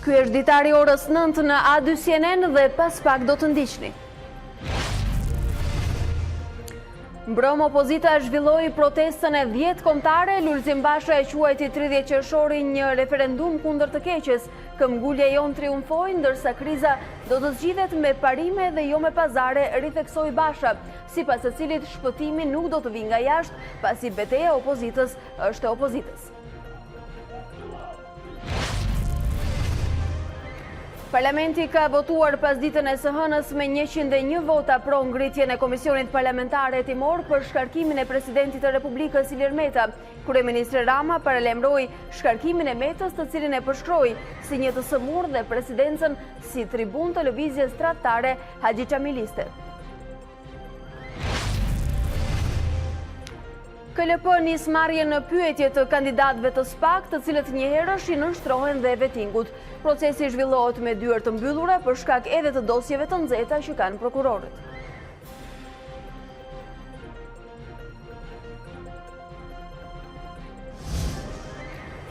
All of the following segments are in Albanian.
Ky është ditari orës 9 në A2 CNN dhe pas pak do të ndiqni. Mbrëm opozita zhvilloi protestën e 10 kombëtare, Lulzim Basha e quajti 30 qershori një referendum kundër të keqes. Këmbgulja jon triumfoi, ndërsa kriza do të zgjidhet me parime dhe jo me pazare, ritheksoi Basha, sipas të cilit shpëtimi nuk do të vijë nga jashtë, pasi betejë e opozitës është e opozitës. Parlamenti ka votuar pas ditën e së hënës me 101 vota pro ngritjen e Komisionit Parlamentare Hetimor për shkarkimin e Presidentit të Republikës Ilir Meta. Kryeministri Rama paralajmëroi shkarkimin e Metës, të cilin e përshkroi si një të sëmurë dhe presidencën si tribun të lëvizjes tradhtare haxhiçamiliste. KLP nis marrjen në pyetje të kandidatëve të SPAK, të cilët njëherësh i nënshtrohen dhe vetingut. Procesi zhvillohet me dyert të mbyllura për shkak edhe të dosjeve të nxehta që kanë prokurorët.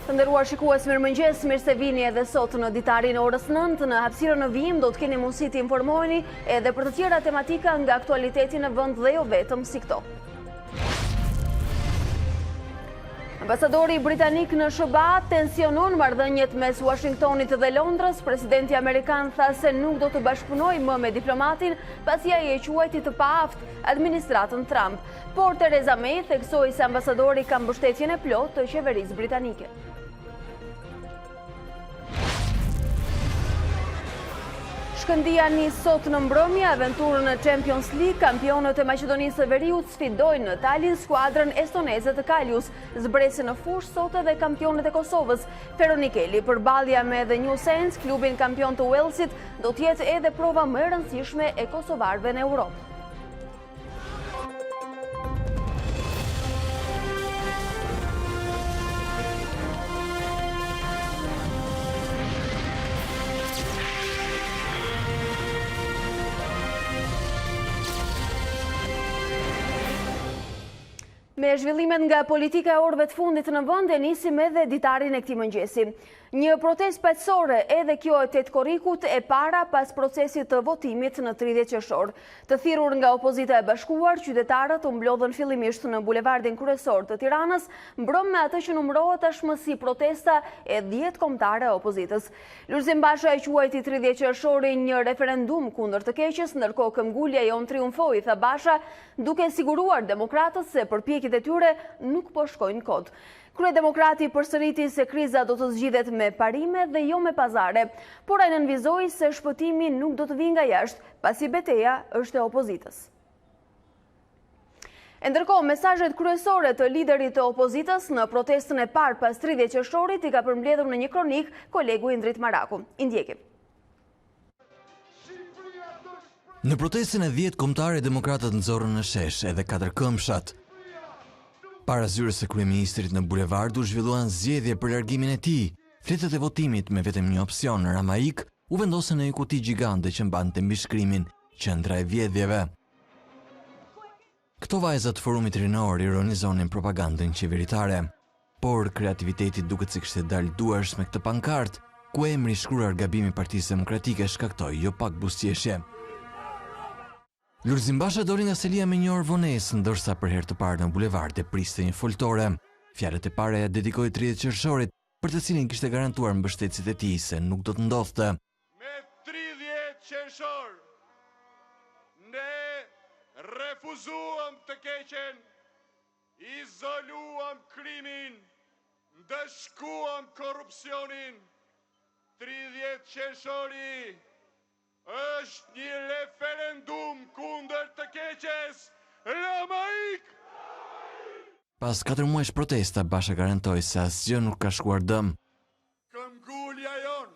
Të nderuar shikues, mirëmëngjes, mirë se vini edhe sot në ditarin orës 9. Në hapësirën në vijim do të keni mundësi të informoheni edhe për të tjera tematika nga aktualiteti në vend dhe jo vetëm si këto. Ambasadori britanik në SBA tensionon marrëdhëniet mes Washingtonit dhe Londrës. Presidenti amerikan tha se nuk do të bashkëpunojë më me diplomatin, pasi ai e quajti të paaft administratën Trump. Por Theresa May theksoi se ambasadori ka mbështetjen e plotë të qeverisë britanike. Shkëndia nis sot në mbrëmje aventurën në Champions League. Kampionët e Maqedonisë së Veriut sfidojnë në Tallinn skuadrën estoneze të Kaljus. Zbresin në fushë sot edhe kampionët e Kosovës. Feronikeli përballja me The New Saints, klubin kampion të Walesit, do të jetë edhe prova më e rëndësishme e kosovarëve në Europë. Me zhvillimet nga politika e orëve të fundit në vend, e nisim edhe ditarin e këtij mëngjesi. Një protestë paqësore, edhe kjo e Tetkorikut, e para pas procesit të votimit në 30 qershor. Të thirrur nga opozita e bashkuar, qytetarët u mblodhën fillimisht në bulevardin kryesor të Tiranës, mbrëm me atë që numërohet tashmë si protesta e 10 kombëtare e opozitës. Lulzim Basha e quajti 30 qershori një referendum kundër të keqes, ndërkohë këmbgulja jon triumfoi, tha Basha, duke siguruar demokratët se përpjekjet e tyre nuk po shkojnë kot. Kryedemokrati përsëriti se kriza do të zgjidhet me parime dhe jo me pazare, por ai nënvizoi se shpëtimi nuk do të vijë nga jashtë, pasi betejë është e opozitës. Ndërkohë, mesazhet kryesore të liderit të opozitës në protestën e parë pas 30 qershorit i ka përmbledhur në një kronik kolegu Indrit Maraku. I ndjekim. Në protestën e 10 kombëtare, demokratët nxorën në shesh edhe 4 këmbshat. Para zyrës së kryeministrit në bulevard u zhvilluan zgjedhje për largimin e tij. Fletët e votimit me vetëm një opsion, Ramaik, u vendosën në një kuti gjigande që mbante mbi shkrimin Qendra e vjedhjeve. Këto vajza të forumit rinor ironizonin propagandën qeveritare, por kreativiteti duket se kishte dalë duarsh me këtë pankart, ku emri i shkruar gabimi i Partisë Demokratike shkaktoi jo pak buzëqeshje. Lulzim Basha doli nga selia me një orë vonesë, ndërsa për herë të parë në bulevard e priste një foltore. Fjalët e para ja dedikoi 30 qershorit, për të cilin kishte garantuar mbështetësit e tij se nuk do të ndodhte. Me 30 qershor ne refuzuam të keqen, izoluam krimin, ndëshkuam korrupsionin. 30 qershori është një referendum kundër të keqes. Ramaik! Pas 4 muajsh protesta, Basha garantoi se asgjë nuk ka shkuar dëm. Këmbgulja jon,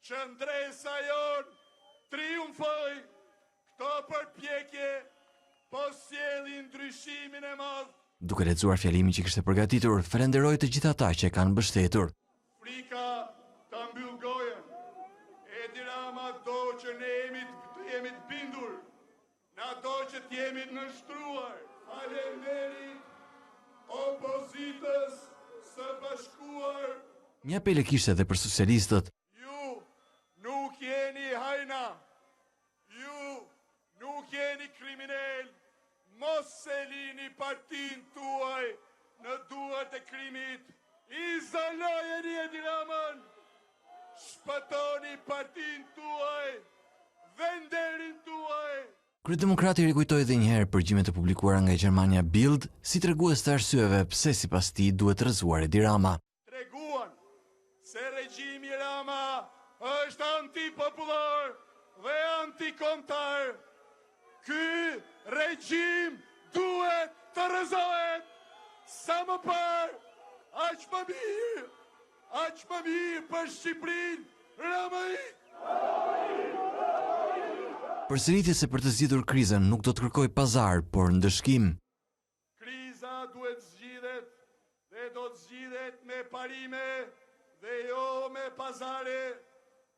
qëndresa jon, triumfoi. Këto përpjekje po sjellin ndryshimin e madh. Duke lexuar fjalimin që kishte përgatitur, falenderoi të gjithë ata që e kanë mbështetur. Frika ta mbyll gojën. Edi Rama do që ne jemi të bindur, na do që t'jemi të nështruar. Faleminderit opozitës së bashkuar. Një apel e kishte edhe për socialistët. Ju mos se lini partin tuaj në duart e krimit, izolojeni Edi Ramën, shpëtoni partin tuaj, venderin tuaj. Kryedemokrati rikujtoi edhe një herë përgjimet e publikuara nga Gjermania Bild si tregues të arsyeve pse sipas tij duhet rrëzuar Edi Rama. Treguan se regjimi Rama është antipopullar dhe antikombëtar. Ky regjim duhet të rrëzohet sa më parë, aq më mirë për Shqipërinë, Ramai. Përsëritjes se për të zgjidhur krizën nuk do të kërkoj pazar, por ndëshkim. Kriza duhet zgjidhet dhe do të zgjidhet me parime dhe jo me pazare.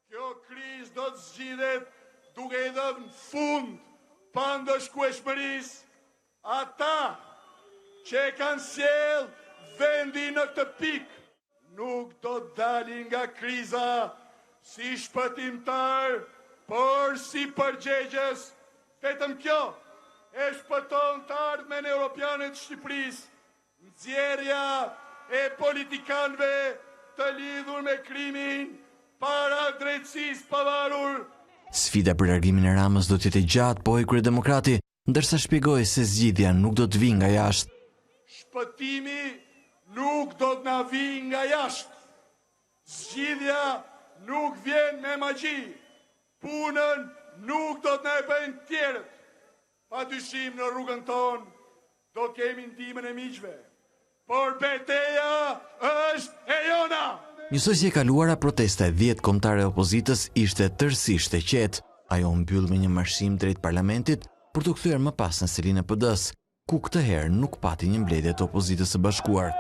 Kjo krizë do të zgjidhet duke i dhënë fund pa ndëshkueshmërisë ata që kanë sjell vendin në këtë pikë. Nuk do të dalin nga kriza si shpëtimtar, por si përgjegjës. Vetëm kjo e shpëton të ardhmen europiane të Shqipërisë. Nxjerrja e politikanëve të lidhur me krimin para drejtësisë pavarur. Sfida për largimin e Ramës do të jetë gjatë, po i kryedemokrati, ndërsa shpjegoi se zgjidhja nuk do të vijë nga jashtë. Shpëtimi nuk do të na vijë nga jashtë. Zgjidhja nuk vjen me magji. Punën nuk do të na e bëjnë tjerët. Padyshim në rrugën tonë do kemi ndihmën e miqve. Por betejë është e jona. Njësoj e kaluara protesta e 10 kombëtare e opozitës ishte tërësisht e qetë. Ajo mbyll me një marshim drejt parlamentit për të kthyer më pas në selinë e PD-s, ku këtë herë nuk pati një mbledhje të opozitës së bashkuar.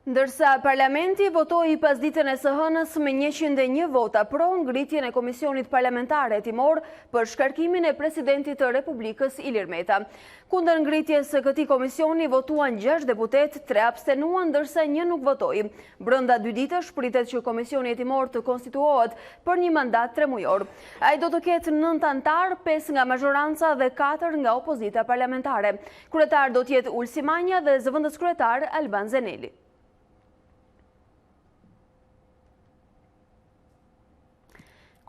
Ndërsa parlamenti votoi pas ditën e së hënës me 101 vota pro ngritjen e Komisionit Parlamentare Hetimor për shkarkimin e presidentit të Republikës Ilir Meta. Kundër ngritjes së këtij komisioni votuan 6 deputet, 3 abstenuan ndërsa 1 nuk votoi. Brenda 2 ditësh pritet që Komisioni Hetimor të konstituohet për një mandat 3 mujor. Ai do të ketë 9 antar, 5 nga mazhoranca dhe 4 nga opozita parlamentare. Kryetar do të jetë Ulsi Manja dhe zëvendës kryetar Alban Zeneli.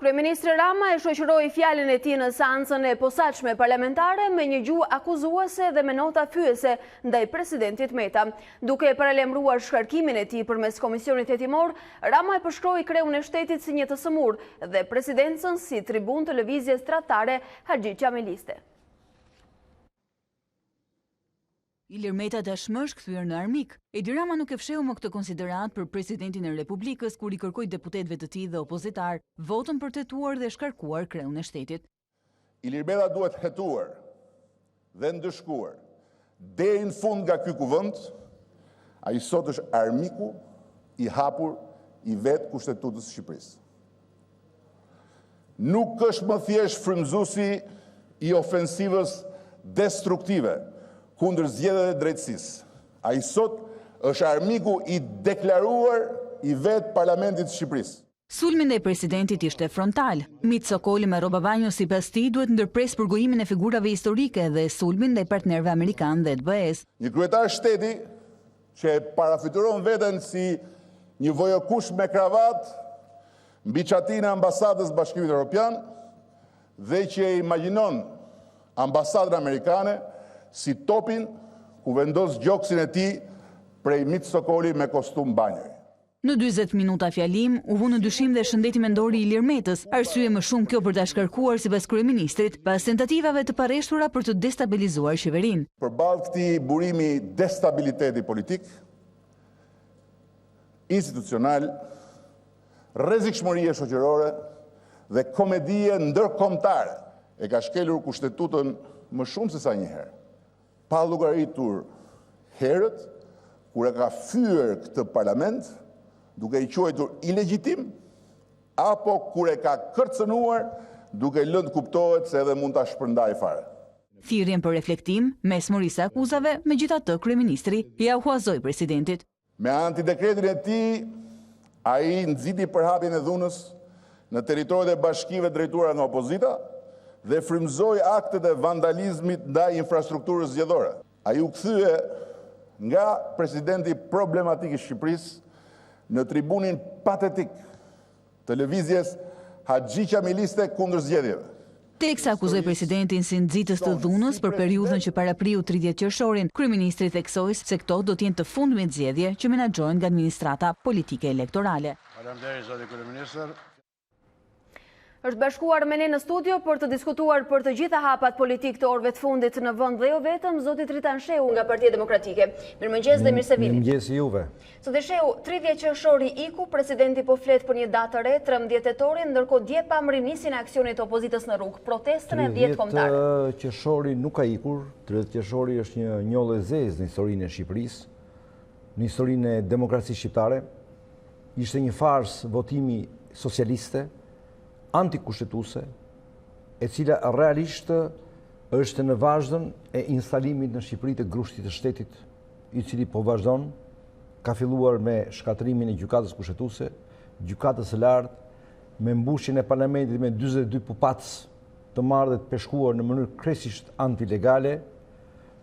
Kryeministri Rama e shoqëroi fjalën e tij në seancën e posaçme parlamentare me një gjuhë akuzuese dhe me nota fyese ndaj presidentit Meta. Duke e paralajmëruar shkarkimin e tij përmes Komisionit Hetimor, Rama e përshkroi kreun e shtetit si një të sëmur dhe presidencën si tribun të lëvizjes tradhtare haxhiqameliste. Ilir Meta tashmë është kthyer në armik. Edi Rama nuk e fsheu më këtë konsiderat për presidentin e Republikës kur i kërkoi deputetëve të tij dhe opozitar votën për të hetuar dhe shkarkuar kreun e shtetit. Ilir Meta duhet hetuar dhe ndëshkuar deri në fund nga ky kuvend. Ai sot është armiku i hapur i vet kushtetutës së Shqipërisë. Nuk është më thjesht frymëzuesi i ofensivës destruktive kundër zgjedhjeve të drejtësisë. Ai sot është armiku i deklaruar i vet Parlamentit të Shqipërisë. Sulmi ndaj presidentit ishte frontal. Mit Sokoli me Roba Banjo sipas tij duhet ndërpres për gojimin e figurave historike dhe sulmin ndaj partnerëve amerikanë dhe të BE-s. Një kryetar shteti që e parafituron veten si një vojokush me kravat mbi çatinë e ambasadës së Bashkimit Evropian dhe që e imagjinon ambasadën amerikane si topin ku vendos gjoksin e tij prej Mit Sokoli me kostum banjëri. Në 40 minuta fjalim, u vu në dyshim dhe shëndeti mendori i Ilir Metës, arsye më shumë kjo për ta shkarkuar sipas kryeministrit, pas tentativave të parreshtura për të destabilizuar qeverinë. Përballë këtij burimi destabiliteti politik, institucional, rrezikshmërie shoqërore dhe komedie ndërkombëtare e ka shkelur kushtetutën më shumë se sa një herë. Pa llogaritur herët kur e ka fyer këtë parlament duke i quajtur ilegjitim apo kur e ka kërcënuar duke lënë kuptohet se edhe mund ta shpërndajë fare. Thirrjen për reflektim mes morisë akuzave, megjithatë kryeministri ja u huazoi presidentit. Me antidekretin e tij, ai nxiti përhapjen e dhunës në territoret e bashkive drejtuara nga opozita dhe frymëzoi aktet e vandalizmit ndaj infrastrukturës zgjedhore. Ai u kthye nga presidenti problematik i Shqipërisë në tribunin patetik të lëvizjes Haxhiqa Miliste kundër zgjedhjeve. Teksa akuzoi presidentin si nxitës të dhunës për periudhën që parapriu 30 qershorin, kryeministri theksoi se këto do të jenë të fundmit zgjedhje që menaxhohen nga administrata politike elektorale. Faleminderit zoti kryeministër. Është bashkuar me ne në studio për të diskutuar për të gjitha hapat politik të orëve të fundit në vend dhe jo vetëm zoti Tritan Shehu nga Partia Demokratike. Mirëmëngjes dhe mirë se vini. Mirëmëngjes juve. Zoti Shehu, 30 qershori iku, presidenti po flet për një datë të re, 13 tetorin, ndërkohë dje pam rinisin e aksionit opozitës në rrugë, protestën e 10 kombëtar. 30 qershori nuk ka ikur, 30 qershori është një njollë e zezë në historinë e Shqipërisë, në historinë e demokracisë shqiptare. Ishte një farsë votimi socialiste, antikushtetuese, e cila realisht është në vazhdon e instalimit në Shqipëri të grushtit të shtetit, i cili po vazhdon, ka filluar me shkatrimin e gjykatës kushtetuese, gjykatës së lartë, me mbushjen e parlamentit me 42 pupatës të marrë dhe të peshkuar në mënyrë krejtësisht antilegale,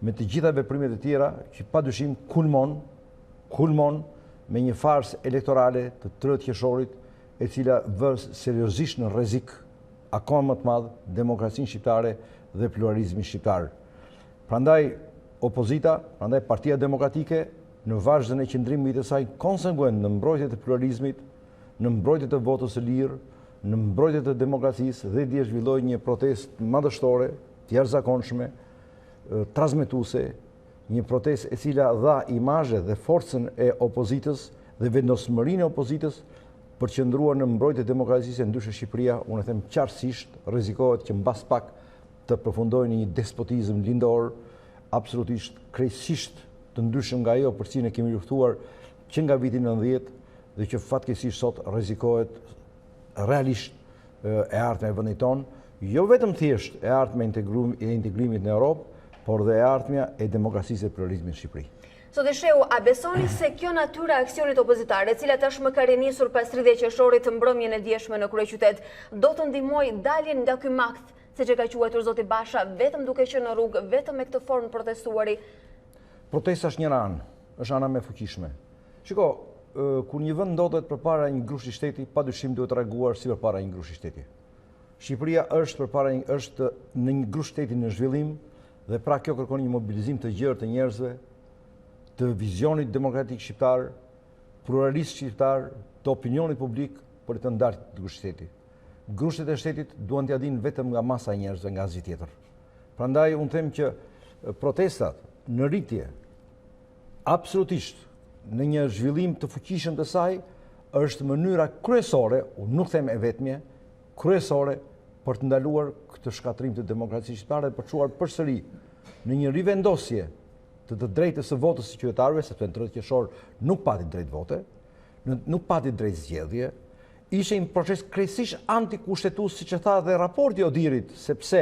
me të gjitha veprimet e tjera që padyshim kulmon me një farsë elektorale të 30 qershorit, e cila vë seriozisht në rrezik akoma më të madh demokracinë shqiptare dhe pluralizmin shqiptar. Prandaj opozita, prandaj Partia Demokratike në vazhdën e qëndrimit të saj konsekuent në mbrojtje të pluralizmit, në mbrojtje të votës së lirë, në mbrojtje të demokracisë dhe dje zhvilloi një protestë madhështore, të jashtëzakonshme, transmetuese, një protestë e cila dha imazhe dhe forcën e opozitës dhe vendosmërinë e opozitës për qëndruar në mbrojtje të demokracisë, ndryshe Shqipëria, unë e them qartësisht, rrezikohet që mbas pak të përfundojë në një despotizëm lindor, absolutisht krejtësisht të ndryshëm nga ajo për cilën e kemi luftuar që nga viti 90 dhe që fatkeqësisht sot rrezikohet realisht e ardhmja e vendit tonë, jo vetëm thjesht e ardhmja e integrimit në Europë, por dhe e ardhmja e demokracisë dhe pluralizmit në Shqipëri. Zoti Shehu, a besoni se kjo natyra e aksionit opozitare, e cila tashmë ka rinisur pas 30 qershorit të mbrëmjen e djeshme në kryeqytet, do të ndihmojë daljen nga ky makt, siç e ka quajtur zoti Basha, vetëm duke qenë në rrugë, vetëm me këtë formë protestuari? Protesta është njëra anë, është ana më e fuqishme. Shiko, kur një vend ndodhet përpara një grushi shteti, padyshim duhet reaguar si përpara një grushi shteti. Shqipëria është në një grush shteti në zhvillim dhe pra kjo kërkon një mobilizim të gjerë të njerëzve, të vizionit demokratik shqiptar, pluralist shqiptar, të opinionit publik për të ndarë të grushit shteti. Grushtet e shtetit duan t'ia dinë vetëm nga masa e njerëzve, nga asgjë tjetër. Prandaj unë them që protestat në rritje, absolutisht në një zhvillim të fuqishëm të saj, është mënyra kryesore, unë nuk them e vetmje, kryesore për të ndaluar këtë shkatrim të demokracisë shqiptare dhe për të çuar përsëri në një rivendosje të drejtës së votës së qytetarëve, sepse në 30 qershor nuk pati drejt vote, nuk pati drejt zgjedhje, ishte një proces krejtësisht antikushtetues, siç e tha dhe raporti i Odirit, sepse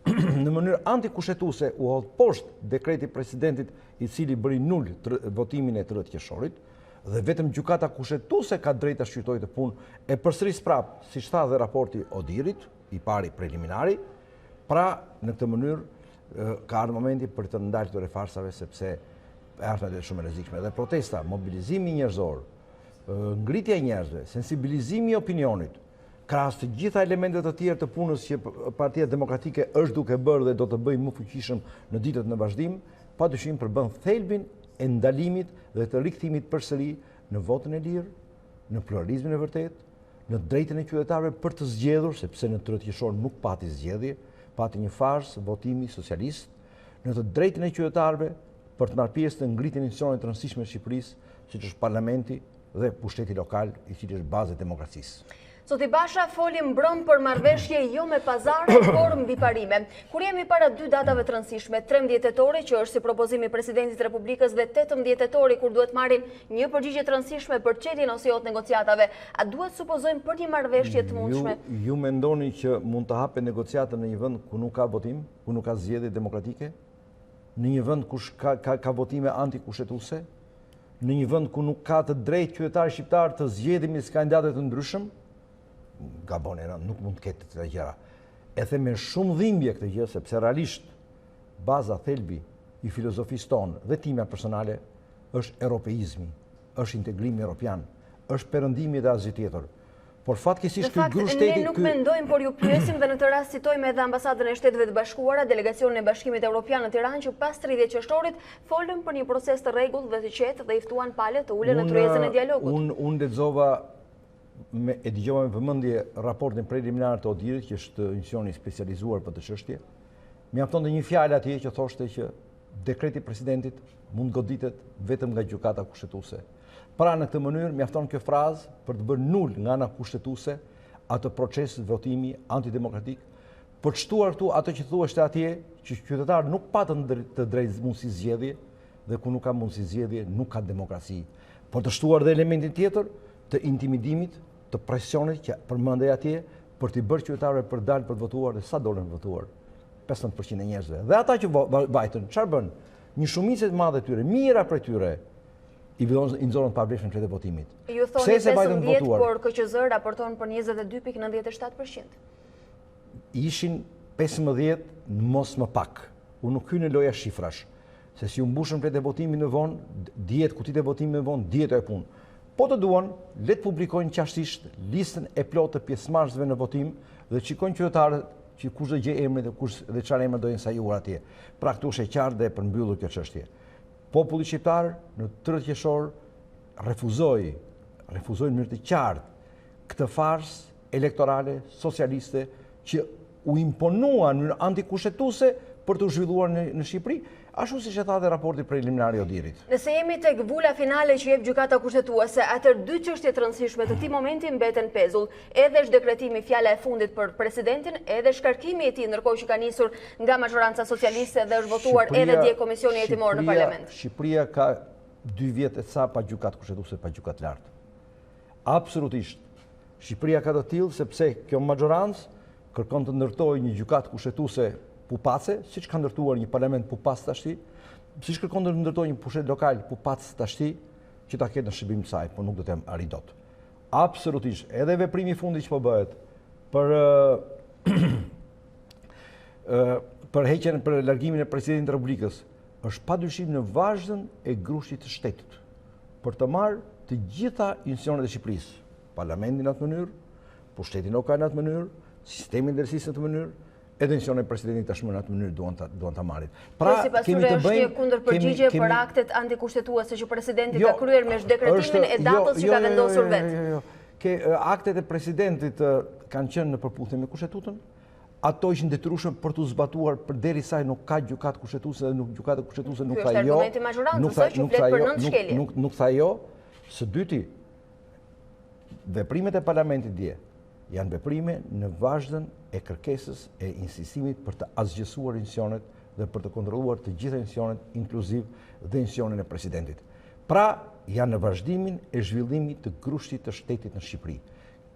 në mënyrë antikushtetuese u hodh poshtë dekreti i presidentit i cili bëri nul votimin e 30 qershorit, dhe vetëm gjykata kushtetuese ka drejt ta shqyrtojë të punë e përsëris prapë, siç tha dhe raporti i Odirit, i pari preliminari, pra në këtë mënyrë ka ardhur momenti për të ndalë këtyre farsave sepse ardhmet janë shumë rrezikshme. Dhe protesta, mobilizimi njerëzor, ngritja e njerëzve, sensibilizimi i opinionit, krahas të gjitha elementet të tjerë të punës që Partia Demokratike është duke bërë dhe do të bëjë më fuqishëm në ditët në vazhdim, padyshim përbën thelbin e ndalimit dhe të rikthimit përsëri në votën e lirë, në pluralizmin e vërtet, në drejtën e qytetarëve për të zgjedhur, sepse në 30 qershor nuk pati zgjedhje, pati një farsë votimi socialist, në të drejtën e qytetarëve për të marrë pjesë në ngritjen e institucioneve të rëndësishme të Shqipërisë, siç është parlamenti dhe pushteti lokal, i cili është bazë e demokracisë. Zoti Basha foli mbrëm për marrëveshje jo me pazare, por mbi parime. Kur jemi para dy datave të rëndësishme, 13 tetori, që është si propozimi i Presidentit të Republikës, dhe 18 tetori, kur duhet marrin një përgjigje të rëndësishme për çeljen ose jo të negociatave, a duhet supozojmë për një marrëveshje të mundshme? Ju mendoni që mund të hapen negociata në një vend ku nuk ka votim, ku nuk ka zgjedhje demokratike? Në një vend ku ka votime antikushtetuese? Në një vend ku nuk ka të drejtë qytetarë shqiptar të zgjedhin midis kandidatëve të ndryshëm? Gabon, nuk mund të ketë të gjëra. E them me shumë dhimbje këtë gjë, sepse realisht baza, thelbi i filozofisë tonë dhe time personale është europeizmi, është integrimi europian, është perëndimi dhe asgjë tjetër. Por fatkeqësisht ky grup shteti ne nuk mendojmë, por ju pyesim dhe në të rast citojmë edhe ambasadën e Shteteve të Bashkuara, delegacionin e Bashkimit Evropian në Tiranë që pas 30 qershtorit folën për një proces të rregullt dhe të qetë dhe i ftuan palët të ulen në tryezën e dialogut. Unë lexova e dëgjova me vëmendje raportin preliminar të Odirit, që është institucioni specializuar për të çështje. Mjaftonte një fjalë atje që thoshte që dekreti i presidentit mund goditet vetëm nga gjykata kushtetuese. Pra në këtë mënyrë mjafton kjo frazë për të bërë nul nga ana kushtetuese atë proces votimi antidemokratik, për të shtuar këtu atë që thuheshte atje, që qytetarët nuk patën të drejtë mundësi zgjedhje dhe ku nuk ka mundësi zgjedhje nuk ka demokraci. Por të shtuar dhe elementin tjetër të intimidimit, të presionit që përmendej atje për të bërë qytetarëve për dalë për të votuar dhe sa dolën për votuar. 15% e njerëzve. Dhe ata që vajtën, çfarë bën? Një shumicë e madhe tyre, mijëra prej tyre i nxorën pa vlefshëm çështë votimit. Ju thoni 15, por KQZ raporton për 22.97%. Ishin 15 mos më pak. Unë nuk hyj në loja shifrash. Se si u mbushën pletë e votimit në vonë, dihet kutitë e votimit në vonë, dihet ajo punë. Po të duan, le të publikojnë qashisht listën e plotë të pjesëmarrësve në votim dhe shikojnë qytetarët që kush do gjej emrin dhe çfarë emër do insajuar atje. Pra këtu është e qartë dhe e përmbyllur kjo çështje. Populli shqiptar në 30 qershor refuzoi në mënyrë të qartë këtë farsë elektorale socialiste që u imponua në mënyrë antikushtetuese për të zhvilluar në Shqipëri, ashtu siç e tha dhe raporti preliminar i Odirit. Nëse jemi tek vula finale që jep gjykata kushtetuese, atëherë dy çështje të rëndësishme të këtij momenti mbeten pezull, edhe është dekretimi fjala e fundit për presidentin, edhe shkarkimi i tij, ndërkohë që ka nisur nga majoranca socialiste dhe është votuar edhe dje komisioni hetimor në parlament. Shqipëria ka 2 vjet e ca pa gjykatë kushtetuese, pa gjykatë lartë. Absolutisht. Shqipëria ka të tillë sepse kjo majorancë kërkon të ndërtojë një gjykatë kushtetuese pupace, siç ka ndërtuar një parlament pupac tashti, siç kërkon të ndërtojë një pushtet lokal pupac tashti, që ta ketë në shërbim të saj, por nuk do të arrijë dot. Absolutisht, edhe veprimi i fundit që po bëhet për heqjen për largimin e presidentit të Republikës, është padyshim në vazhdën e grushtit të shtetit, për të marrë të gjitha institucionet e Shqipërisë, parlamentin në atë mënyrë, pushtetin lokal në atë mënyrë, sistemin drejtësisë në atë mënyrë, edhe institucionet e presidentit tashmë në atë mënyrë duan ta marrin. Pra kemi të bëjmë një kundërpërgjigje për aktet antikushtetuese që presidenti ka kryer me dekretimin e datës që ka vendosur vetë. Aktet e presidentit kanë qenë në përputhje me kushtetuesën. Ato ishin detyrueshëm për të zbatuar përderisa nuk ka gjykatë kushtetuese dhe gjykata kushtetuese nuk tha jo. Nuk tha jo. Së dyti, veprimet e parlamentit dje janë veprime në vazhdën e kërkesës e insistimit për të asgjësuar institucionet dhe për të kontrolluar të gjitha institucionet, inkluziv dhe institucionin e presidentit. Pra, janë në vazhdimin e zhvillimit të grushtit të shtetit në Shqipëri.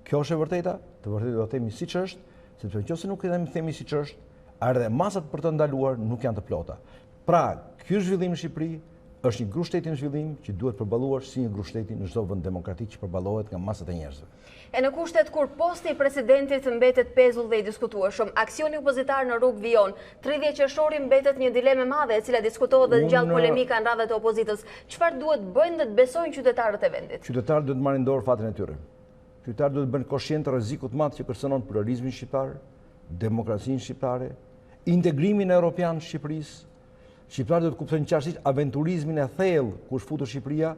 Kjo është e vërteta, të vërtetë do të themi siç është, sepse nëse nuk e themi siç është, edhe masat për të ndaluar nuk janë të plota. Pra, ky zhvillim në Shqipëri është një grushteti në zhvillim që duhet përballuar si një grushteti në çdo vend demokratik që përballohet nga masat e njerëzve. E në kushtet kur posti i presidentit mbetet pezull dhe i diskutueshëm, aksioni opozitar në rrugë vijon, 30 qershori mbetet një dilemë e madhe e cila diskutohet dhe ngjall polemika në radhët e opozitës. Çfarë duhet bëjnë dhe të besojnë qytetarët e vendit? Qytetarët duhet marrin dorë fatin e tyre. Qytetarët duhet bëjnë koshient të rrezikut të madh që kërcënon pluralizmin shqiptar, demokracinë shqiptare, integrimin evropian të Shqipërisë. Shqiptarët do të kuptojnë qartësisht aventurizmin e thellë ku është futur Shqipëria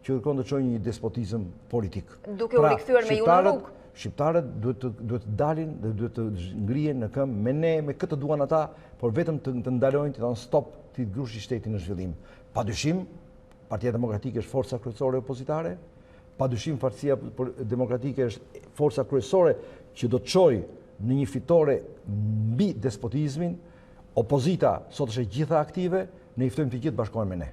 që kërkon të çojë një despotizëm politik. Duke u rikthyer me ju në rrugë. Shqiptarët duhet të dalin dhe duhet të ngrihen në këmbë me ne, me këtë duan ata, por vetëm të ndalojnë të thonë stop ti grushi shteti në zhvillim. Padyshim, Partia Demokratike është forca kryesore opozitare, padyshim Partia Demokratike është forca kryesore që do të çojë në një fitore mbi despotizmin. Opozita sot është gjitha aktive, ne i ftojmë të gjithë bashkohen me ne.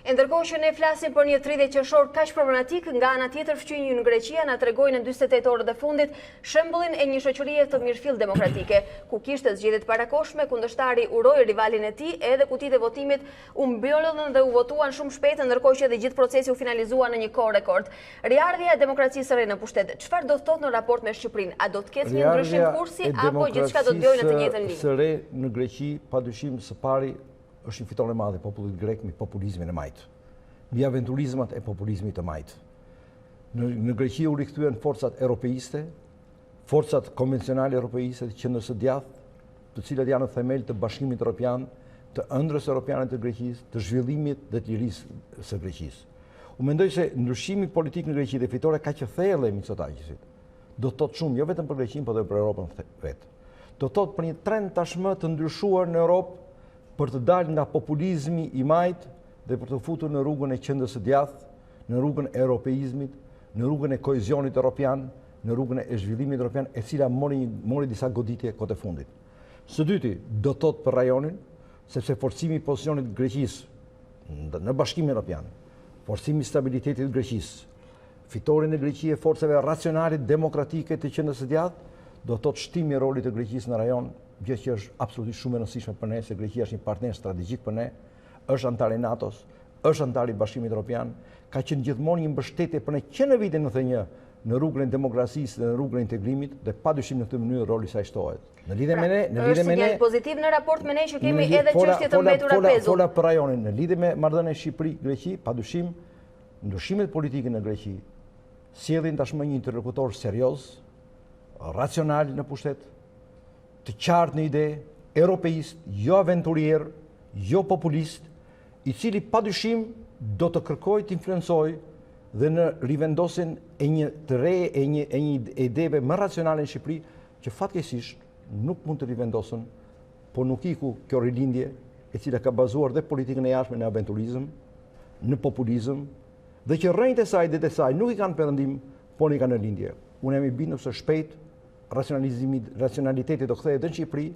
E ndërkohë që ne flasim për një 30 qershor kaq problematik, nga ana tjetër fqinjë në Greqia na tregojnë në 48 orët e fundit shembullin e një shoqërie të mirëfill demokratike, ku kishte zgjedhjet parakoshme, kundërshtari uroi rivalin e tij, edhe kutitë e votimit u mbyllën dhe u votuan shumë shpejt, ndërkohë që edhe gjithë procesi u finalizua në një kohë rekord. Riardhja e demokracisë së re në pushtet, çfarë do thotë në raport me Shqipërinë? A do të ketë një ndryshim kursi apo gjithçka do të vjojë në të njëjtën linjë? Së re në Greqi, padyshim së pari është një fitore e madhe popullit grek me populizmin e majtë, mbi aventurizmat e populizmit të majtë. Në Greqi u rikthyen forcat europeiste, forcat konvencionale europeiste të qendrës së djathtë, të cilat janë në themel të Bashkimit Evropian, të ëndrrës europiane të Greqisë, të zhvillimit dhe të lirisë së Greqisë. U mendoj se ndryshimi politik në Greqi dhe fitore kaq e thellë e Mitsotakisit do të thotë shumë, jo vetëm për Greqinë, por edhe për Europën vetë. Do të thotë për një trend tashmë të ndryshuar në Europë për të dalë nga populizmi i majtë dhe për të futur në rrugën e qendrës së djathtë, në rrugën e europeizmit, në rrugën e kohezionit europian, në rrugën e zhvillimit europian, e cila mori disa goditje kohët e fundit. Së dyti, do të thotë për rajonin, sepse forcimi i pozicionit të Greqisë në Bashkimin Evropian, forcimi i stabilitetit të Greqisë, fitorin e Greqisë e forcave racionale demokratike të qendrës së djathtë, do të thotë shtimi i rolit të Greqisë në rajon, gjë që është absolutisht shumë e rëndësishme për ne, se Greqia është një partner strategjik për ne, është antar i NATO-s, është antar i Bashkimit Evropian, ka qenë gjithmonë një mbështetje për ne që në vitin 91 në rrugën e demokracisë dhe në rrugën e integrimit, dhe padyshim në këtë mënyrë roli i saj shtohet. Në lidhje me ne, është sinjal pozitiv në raport me ne që kemi edhe çështje të mbetura pezull. Fola për rajonin, në lidhje me marrëdhënien Shqipëri-Greqi, padyshim ndryshimet politike në Greqi sjellin tashmë një interlokutor serioz, racional në pushtet, të qartë në ide, europeist, jo aventurier, jo populist, i cili padyshim do të kërkojë të influencojë dhe në rivendosjen e një të re e një ideve më racionale në Shqipëri, që fatkeqësisht nuk mund të rivendosen, por nuk iku kjo rilindje e cila ka bazuar dhe politikën e jashtme në aventurizëm, në populizëm, dhe që rrënjët e saj dhe të saj nuk i kanë perëndim, por i kanë në lindje. Unë jam i bindur se shpejt racionaliteti do kthehet në Shqipëri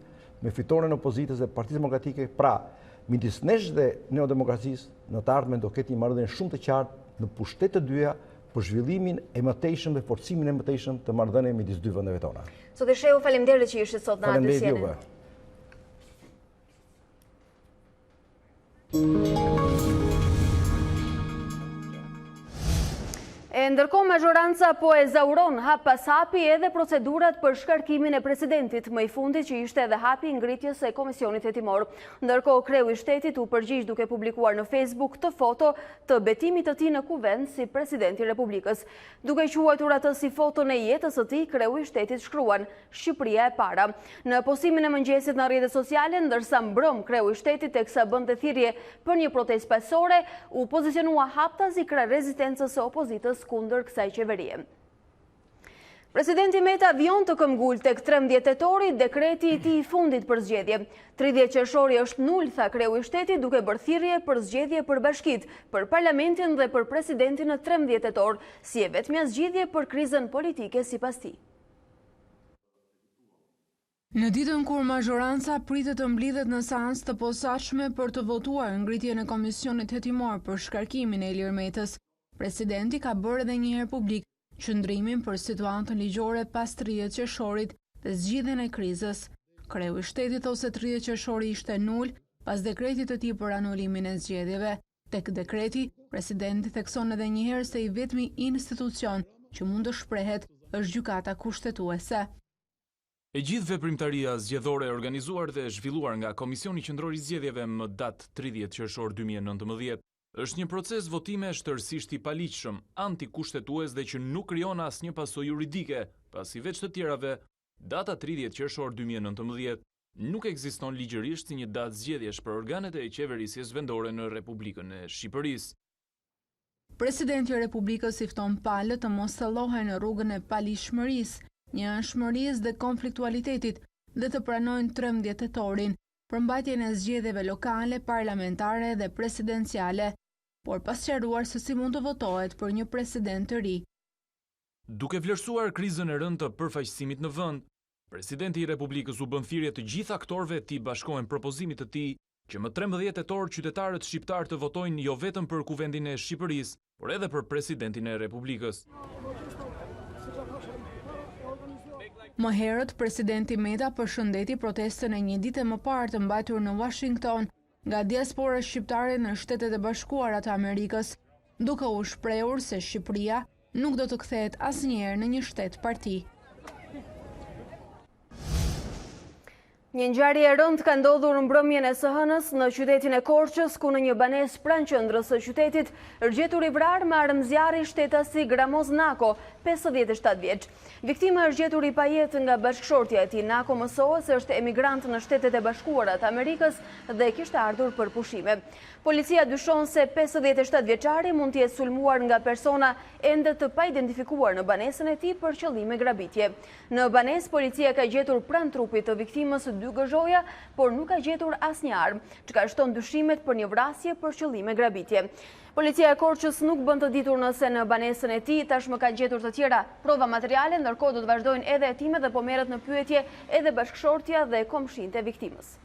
me fitoren e opozitës dhe Partisë Demokratike. Pra, midis nesh dhe neodemokracisë në të ardhmen do ketë një marrëdhënie shumë të qartë në pushtet të dyja për zhvillimin e mëtejshëm dhe forcimin e mëtejshëm të marrëdhënieve midis dy vendeve tona. Zotë Shehu, faleminderit që ishit sot në adresjenin. Ndërkohë, mazhoranca po e zauron hap pas hapi edhe procedurat për shkarkimin e presidentit, më i fundit që ishte edhe hapi ngritjes e komisionit hetimor. Ndërkohë, kreu i shtetit u përgjigj duke publikuar në Facebook të foto të betimit të tij në kuvend si presidenti i Republikës. Duke quajtur atë si foton e jetës së tij, kreu i shtetit shkruan: Shqipëria e para. Në postimin e mëngjesit në rrjetet sociale, ndërsa mbrëm kreu i shtetit teksa bënte thirrje për një protestë paqësore, u pozicionua haptas i krah rezistencës së opozitës kundër kësaj qeverie. Presidenti met avion të këmbgul tek 13 tetori, dekreti i tij i fundit për zgjedhje. 30 qershori është nul, tha kreu i shtetit, duke bërë thirrje për zgjedhje për bashkitë, për parlamentin dhe për presidentin në 13 tetor, si e vetmja zgjidhje për krizën politike sipas tij. Në ditën kur mazhoranca pritet të mblidhet në seancë të posaçme për të votuar ngritjen e komisionit hetimor për shkarkimin e Ilir Metës, presidenti ka bërë edhe një herë publik qëndrimin për situatën ligjore pas 30 qershorit dhe zgjidhjen e krizës. Kreu i shtetit ose 30 qershori ishte nul pas dekretit të tij për anulimin e zgjedhjeve. Tek dekreti, presidenti thekson edhe një herë se i vetmi institucion që mund të shprehet është gjykata kushtetuese. E gjithë veprimtaria zgjedhore e organizuar dhe zhvilluar nga Komisioni Qendror i Zgjedhjeve më datë 30 qershor 2019 është një proces votime shtërsisht i paligjshëm, antikushtetues dhe që nuk krijon asnjë pasojë juridike, pasi veç të tjerave, data 30 qershor 2019 nuk ekziston ligjërisht si një datë zgjedhjesh për organet e qeverisjes vendore në Republikën e Shqipërisë. Presidenti i Republikës i fton palët të mos thellohen në rrugën e paligjshmërisë, një anshmërisë dhe konfliktualitetit dhe të pranojnë 13 tetorin për mbajtjen e zgjedhjeve lokale, parlamentare dhe presidenciale, por pas sqaruar se si mund të votohet për një president të ri. Duke vlerësuar krizën e rëndë të përfaqësimit në vend, presidenti i Republikës u bën thirrje të gjithë aktorëve të bashkohen propozimit të tij që më 13 tetor qytetarët shqiptar të votojnë jo vetëm për kuvendin e Shqipërisë, por edhe për presidentin e Republikës. Më herët, presidenti Meta përshëndeti protestën e një dite më parë të mbajtur në Washington nga diaspora shqiptare në Shtetet e Bashkuara të Amerikës, duke u shprehur se Shqipëria nuk do të kthehet asnjëherë në një shtet parti. Një ngjarje e rëndë ka ndodhur në mbrëmjen e së hënës në qytetin e Korçës, ku në një banesë pranë qendrës së qytetit është gjetur i vrarë me armëzjarri shtetasi Gramoz Nako, 57 vjeç. Viktima është gjetur i pajetë nga bashkëshortja e tij. Nako mësohet se është emigrant në Shtetet e Bashkuara të Amerikës dhe kishte ardhur për pushime. Policia dyshon se 57 vjeçari mund të jetë sulmuar nga persona ende të paidentifikuar në banesën e tij për qëllime grabitje. Në banesë policia ka gjetur pranë trupit të viktimës 2 gëzhoja, por nuk ka gjetur asnjë armë, çka shton dyshimet për një vrasje për qëllime grabitje. Policia e Korçës nuk bën të ditur nëse në banesën e tij tashmë ka gjetur të tjera prova materiale, ndërkohë do të vazhdojnë edhe hetimet dhe po merret në pyetje edhe bashkëshortja dhe komshinët e viktimës.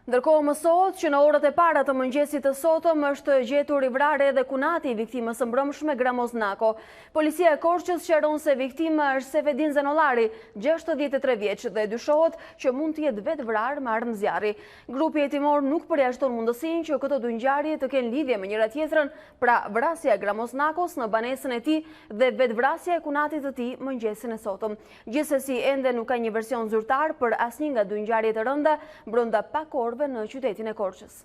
Ndërkohë mësohet që në orët e para të mëngjesit të sotëm është gjetur i vrarë edhe kunati i viktimës së mbrëmshme Gramoz Nako. Policia e Korçës sqaron se viktima është Sefedin Zenollari, 63 vjeç dhe dyshohet që mund të jetë vetë vrarë me armëzjarri. Grupi hetimor nuk përjashton mundësinë që këto dy ngjarje të kenë lidhje me njëra tjetrën, pra vrasja e Gramoz Nakos në banesën e tij dhe vetvrasja e kunatit të tij mëngjesin e sotëm. Gjithsesi ende nuk ka një version zyrtar për asnjë nga dy ngjarjet e rënda brenda pak orëve në qytetin e Korçës.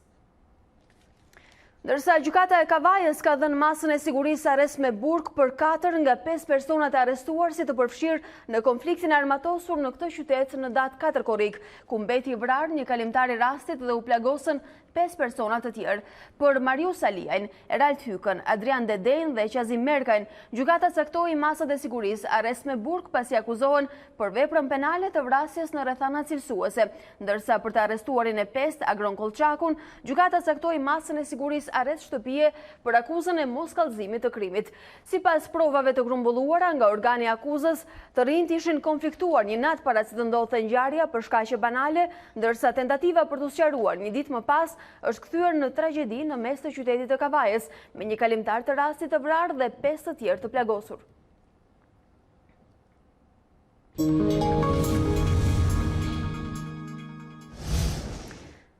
Ndërsa gjykata e Kavajës ka dhënë masën e sigurisë arrest me burg për 4 nga 5 personat e arrestuar si të përfshirë në konfliktin armatosur në këtë qytet në datë 4 korrik, ku mbeti i vrarë një kalimtar i rastit dhe u plagosën 5 personat të tjerë. Për Marius Aliajn, Erald Hykën, Adrian Dedejn dhe Qazim Merkajn, gjykata caktoi masat e sigurisë arrest me burg pasi akuzohen për veprën penale të vrasjes në rrethana cilësuese, ndërsa për të arrestuarin e 5, Agron Kolçakun, gjykata caktoi masën e sigurisë arrest shtëpie për akuzën e moskallëzimit të krimit. Sipas provave të grumbulluara nga organi i akuzës, të rinjt ishin konfliktuar një natë para se të ndodhte ngjarja për shkaqe banale, ndërsa tentativa për t'u sqaruar një ditë më pas është kthyer në tragjedi në mes të qytetit të Kavajës, me një kalimtar të rastit të vrarë dhe 5 të tjerë të plagosur.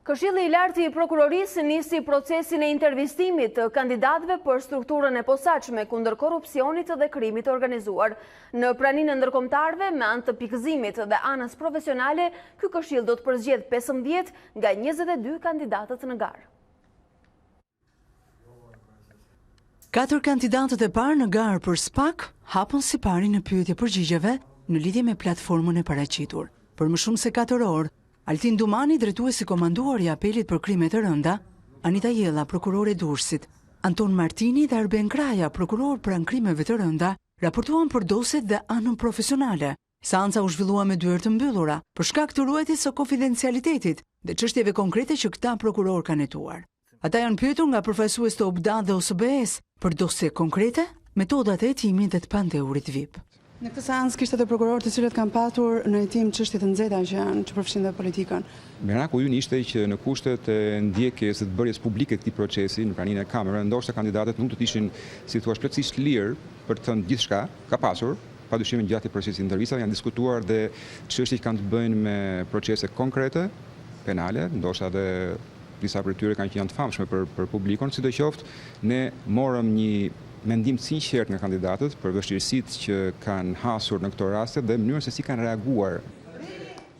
Këshilli i lartë i prokurorisë nisi procesin e intervistimit të kandidatëve për strukturën e posaçme kundër korrupsionit dhe krimit të organizuar. Në praninë e ndërkombëtarëve me anë të pikëzimit dhe anës profesionale, ky këshill do të përzgjedh 15 nga 22 kandidatët në garë. 4 kandidatët e parë në garë për SPAK hapën si pari në pyetje përgjigjeve në lidhje me platformën e paraqitur. Për më shumë se 4 orë, Altin Dumani, drejtuesi komanduar i apelit për krime të rënda, Anita Jella, prokurore e Durrësit, Anton Martini dhe Arben Kraja, prokuror pranë krimeve të rënda, raportuan për doset dhe anën profesionale. Seanca u zhvillua me dyert të mbyllura për shkak të ruajtjes së konfidencialitetit dhe çështjeve konkrete që këta prokuror kanë hetuar. Ata janë pyetur nga përfaqësues të OBDA dhe OSBE-s për dosje konkrete, metodat e hetimit dhe të pandeurit VIP. Në këtë seancë kishte edhe prokurorë të cilët kanë patur në hetim çështje të nxehta që përfshin dhe politikën. Miraku ynë ishte që në kushtet e ndjekjes dhe të bërjes publike këtij procesi në praninë e kamerave, ndoshta kandidatët nuk do të ishin, si thua, plotësisht lirë për të thënë gjithçka. Ka pasur, padyshim gjatë procesit intervistave janë diskutuar dhe çështje që kanë të bëjnë me procese konkrete, penale, ndoshta edhe disa prej tyre kanë që janë të famshme për publikun, sidoqoftë ne morëm një mendim sinqert nga kandidatët për vështirësitë që kanë hasur në këto raste dhe mënyrën se si kanë reaguar.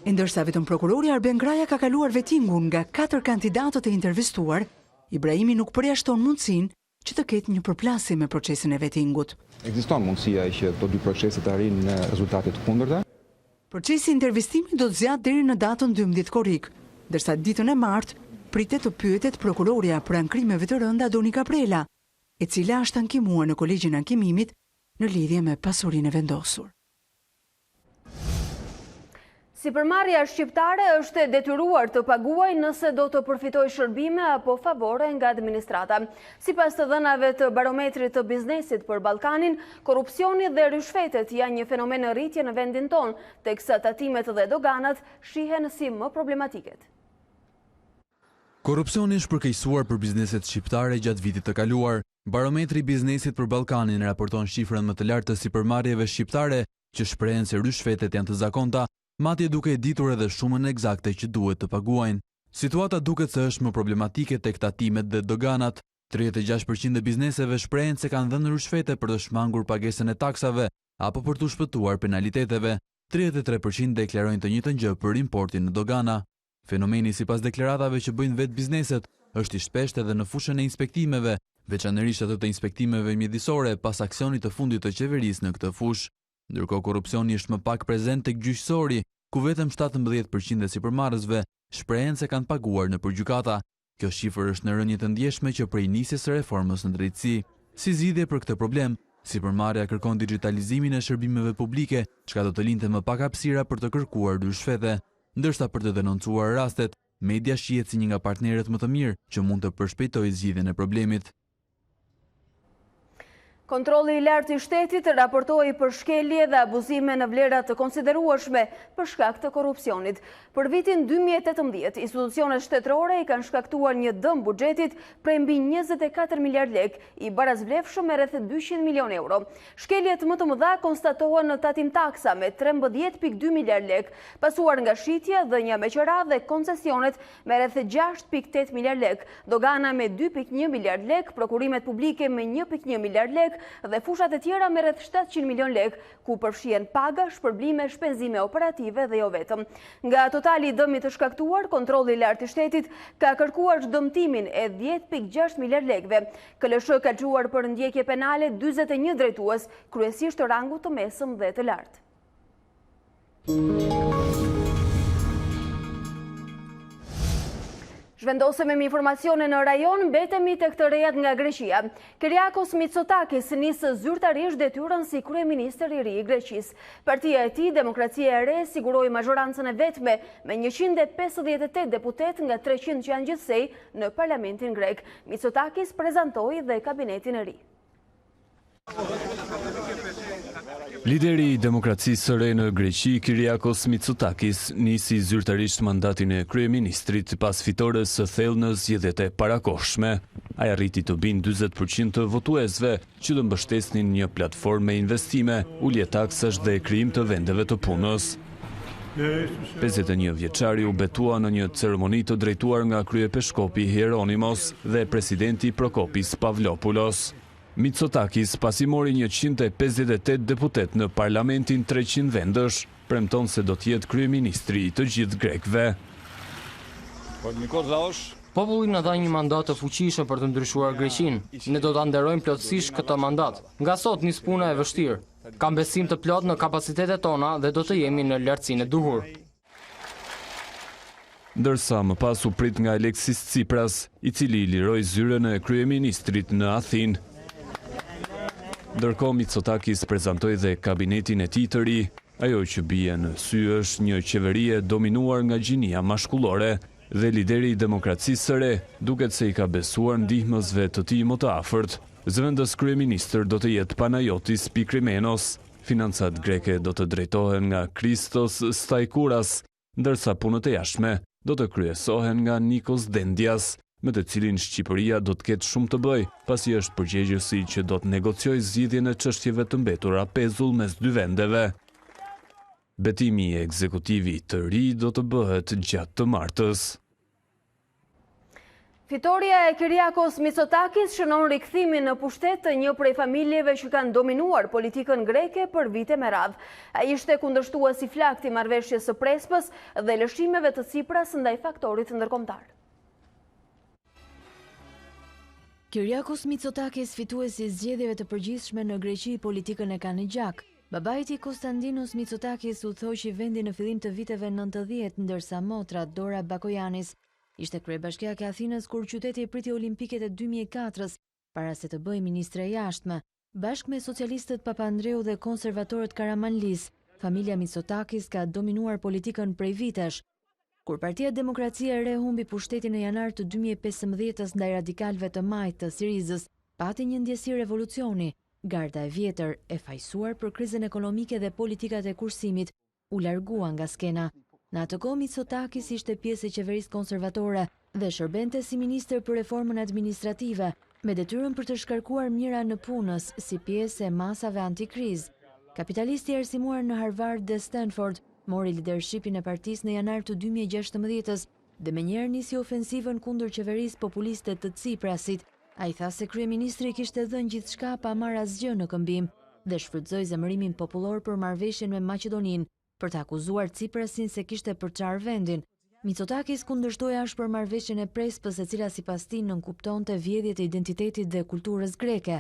Ndërsa vetëm prokurori Arben Kraja ka kaluar vetingun nga 4 kandidatët e intervistuar, Ibrahimi nuk përjashton mundësinë që të ketë një përplasje me procesin e vetingut. Ekziston mundësia që këto dy procese të arrijnë në rezultate të kundërta. Procesi i intervistimit do të zgjat deri në datën 12 korrik, ndërsa ditën e martë pritet të pyetet prokuroria pranë krimeve të rënda Doni Kaprela, e cila është ankimuar në kolegjin e ankimimit në lidhje me pasurinë e vendosur. Sipërmarrja shqiptare është e detyruar të paguajë nëse do të përfitojë shërbime apo favore nga administrata. Sipas të dhënave të barometrit të biznesit për Ballkanin, korrupsioni dhe rishfetet janë një fenomen në rritje në vendin tonë, teksa tatimet dhe doganat shihen si më problematiket. Korrupsioni është përkeqësuar për bizneset shqiptare gjatë vitit të kaluar. Barometri i biznesit për Ballkanin raporton shifrën më të lartë të sipërmarrjeve shqiptare, që shprehen se rishfetet janë të zakonta, madje duke e ditur edhe shumën eksakte që duhet të paguajnë. Situata duket se është më problematike tek tatimet dhe doganat. 36% e bizneseve shprehen se kanë dhënë rishfete për të shmangur pagesën e taksave apo për të shpëtuar penaliteteve. 33% deklarojnë të njëjtën gjë për importin në dogana. Fenomeni sipas deklaratave që bëjnë vetë bizneset është i shpeshtë edhe në fushën e inspektimeve, veçanërisht ato të inspektimeve mjedisore pas aksionit të fundit të qeverisë në këtë fushë. Ndërkohë korrupsioni është më pak prezent tek gjyqësori, ku vetëm 17% e sipërmarrësve shprehen se kanë paguar në përgjykata. Kjo shifër është në rënje të ndjeshme që prej nisjes së reformës në drejtësi. Si zgjidhje për këtë problem, sipërmarrja kërkon digitalizimin e shërbimeve publike, çka do të linte më pak hapësira për të kërkuar rishfete, ndërsa për të denoncuar rastet, media shihet si një nga partnerët më të mirë që mund të përshpejtojë zgjidhjen e problemit. Kontrolli i lartë i shtetit raportoi për shkelje dhe abuzime në vlera të konsiderueshme për shkak të korrupsionit. Për vitin 2018, institucionet shtetërore i kanë shkaktuar një dëm buxhetit prej mbi 24 miliard lek, i barazvlefshëm me rreth 200 milion euro. Shkeljet më të mëdha konstatohen në tatim taksa me 13.2 miliard lek, pasuar nga shitja, dhënia me qira dhe koncesionet me rreth 6.8 miliard lek, dogana me 2.1 miliard lek, prokurimet publike me 1.1 miliard lek, dhe fushat e tjera me rreth 700 milion lek, ku përfshihen paga, shpërblime, shpenzime operative dhe jo vetëm. Nga totali i dëmit të shkaktuar, kontrolli i lartë i shtetit ka kërkuar dëmtimin e 10.6 miliard lekëve. KLSH ka çuar për ndjekje penale 41 drejtues, kryesisht të rangut të mesëm dhe të lartë. Zhvendosemi me informacione në rajon, mbetemi tek të rejat nga Greqia. Kyriakos Mitsotakis nisë zyrtarisht detyrën si kryeministër i ri i Greqisë. Partia e tij, Demokracia e Re, siguroi mazhorancën e vetme me 158 deputet nga 300 që janë gjithsej në parlamentin grek. Mitsotakis prezantoi dhe kabinetin e ri. Lideri i Demokracisë së Re në Greqi, Kyriakos Mitsotakis, nisi zyrtarisht mandatin e kryeministrit pas fitores së thellë në zgjedhjet e parakohshme. Ai arriti të bindë 40% të votuesve që të mbështesnin një platformë me investime, ulje taksash dhe krijim të vendeve të punës. 51 vjeçari u betua në një ceremoni të drejtuar nga kryepeshkopi Hieronymos dhe presidenti Prokopis Pavlopoulos. Mitsotakis, pasi mori 158 deputet në parlamentin 300 vendësh, premton se do të jetë kryeministri i të gjithë grekëve. Populli na dha një mandat të fuqishëm për të ndryshuar Greqinë. Ne do ta nderojmë plotësisht këtë mandat. Nga sot nis puna e vështirë. Kam besim të plot në kapacitetet tona dhe do të jemi në lartësinë e duhur. Ndërsa më pas u prit nga Aleksis Tsipras, i cili liroi zyrën e kryeministrit në Athinë. Ndërkohë Mitsotakis prezantoi dhe kabinetin e tij të ri. Ajo që bie në sy është një qeveri e dominuar nga gjinia mashkullore dhe lideri i Demokracisë së Re duket se i ka besuar ndihmësve të tij më të afërt. Zëvendës kryeministër do të jetë Panayotis Pikrimenos. Financat greke do të drejtohen nga Christos Staikouras, ndërsa punët e jashtme do të kryesohen nga Nikos Dendias, me të cilin Shqipëria do të ketë shumë të bëjë, pasi është përgjegjësi që do të negociojë zgjidhjen e çështjeve të mbetura pezull mes dy vendeve. Betimi i ekzekutivit të ri do të bëhet gjatë të martës. Fitoria e Kyriakos Mitsotakis shënon rikthimin në pushtet të një prej familjeve që kanë dominuar politikën greke për vite me radhë. Ai ishte kundërshtues i flakt i marrëveshjes së Prespës dhe lëshimeve të Tsipras ndaj faktorit ndërkombëtar. Kyriakos Mitsotakis, fituesi i zgjedhjeve të përgjithshme në Greqi, politikën e ka në gjak. Babai i tij Konstantinos Mitsotakis udhëhoqi vendin në fillim të viteve 90, ndërsa motra Dora Bakoyanis ishte kryebashkiake e Athinës kur qyteti e priti Olimpiket e 2004-s, para se të bëjë ministre e jashtme. Bashkë me socialistët Papandreou dhe konservatorët Karamanlis, familja Mitsotakis ka dominuar politikën prej vitesh. Kur Partia Demokracia e Re humbi pushtetin në janar të 2015 ndaj radikalëve të majtë të Sirizës, pati një ndjesi revolucioni. Garda e vjetër, e fajsuar për krizën ekonomike dhe politikat e kursimit, u largua nga skena. Në atë kohë Mitsotakis ishte pjesë e qeverisë konservatore dhe shërbente si ministër për reformën administrative, me detyrën për të shkarkuar mira në punës si pjesë e masave antikriz. Kapitalisti i arsimuar në Harvard dhe Stanford mori lidershipin e partisë në janar të 2016 dhe menjëherë nisi ofensivën kundër qeverisë populiste të Tsiprasit. Ai tha se kryeministri kishte dhënë gjithçka pa marrë asgjë në këmbim dhe shfrytëzoi zemërimin popullor për marrëveshjen me Maqedoninë për të akuzuar Tsiprasin se kishte përçarë vendin. Mitsotakis kundërshtoi ashpër marrëveshjen e Prespës, e cila sipas tij nënkuptonte vjedhjet e identitetit dhe kulturës greke.